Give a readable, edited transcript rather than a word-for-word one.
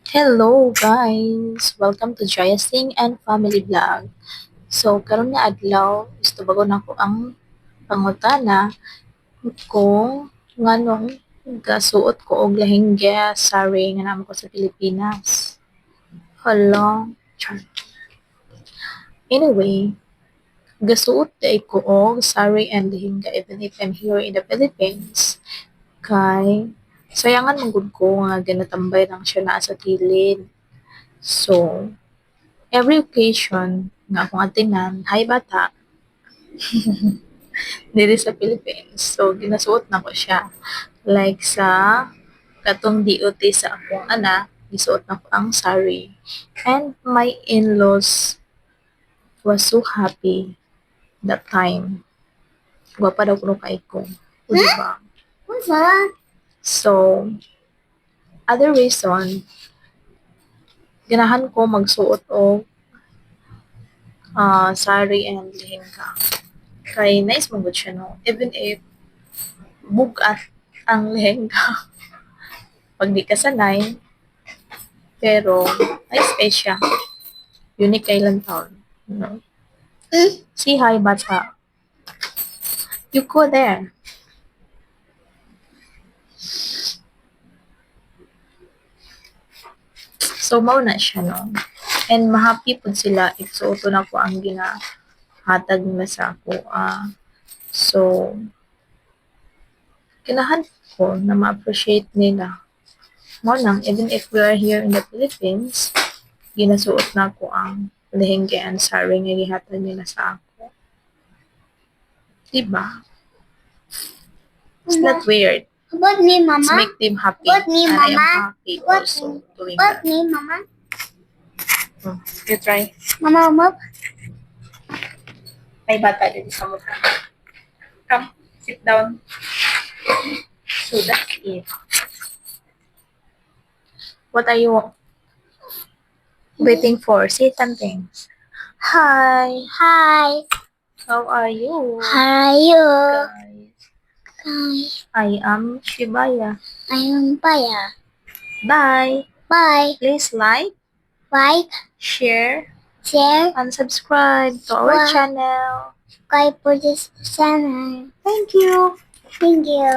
Hello guys! Welcome to Jaya Singh and Family Vlog. So, karon nga adlaw, gusto bago na ko ang pangutana kung nganong gasuot ko og lahingya sari nga naman ko sa Pilipinas. Hala. Char. Anyway, gasuot day ko og sari and lahingya even if I'm here in the Philippines. Kay sayangan man gud ko nga ginatambay lang siya naa sa kilid. So, every occasion nga akong atinan, "Hi bata," diri sa Philippines. So, ginasuot na ko siya. Like sa katong DOT sa akong anak, gisuot na ko ang sari. And my in-laws was so happy that time. Gwapa daw kuno kay ko. O, diba? So, other reason, ganahan ko magsuot og sari and lehenga. Kay nice man gud siya no. Even if bugat ang lehenga pag di ka sanay, pero nice kay siya. Unique kay lang taon. No? Say hi, bata. You go there. So, mao na siya, no? And mahappy po sila if suoto na ko ang ginahatag nila sa ako. So, kinahan ko na ma-appreciate nila. Mo nang, even if we are here in the Philippines, ginasuot na ko ang lehenga and sari nga gihatag nila sa ako. Diba? It's not weird. About me, Let's Mama. make them happy. About me, And I am Mama. happy also doing About that. me, Mama. You try. Mama, Mama. May bata din sa mukha. Come, sit down. So that's it. What are you waiting for? Say something. Hi. Hi. How are you? How are you? Guys, Guys, I am Shibaya. I am Paya. Bye. Bye. Please like, Like, share, share, and subscribe to our Subscribe. channel. subscribe for this channel. Thank you. Thank you.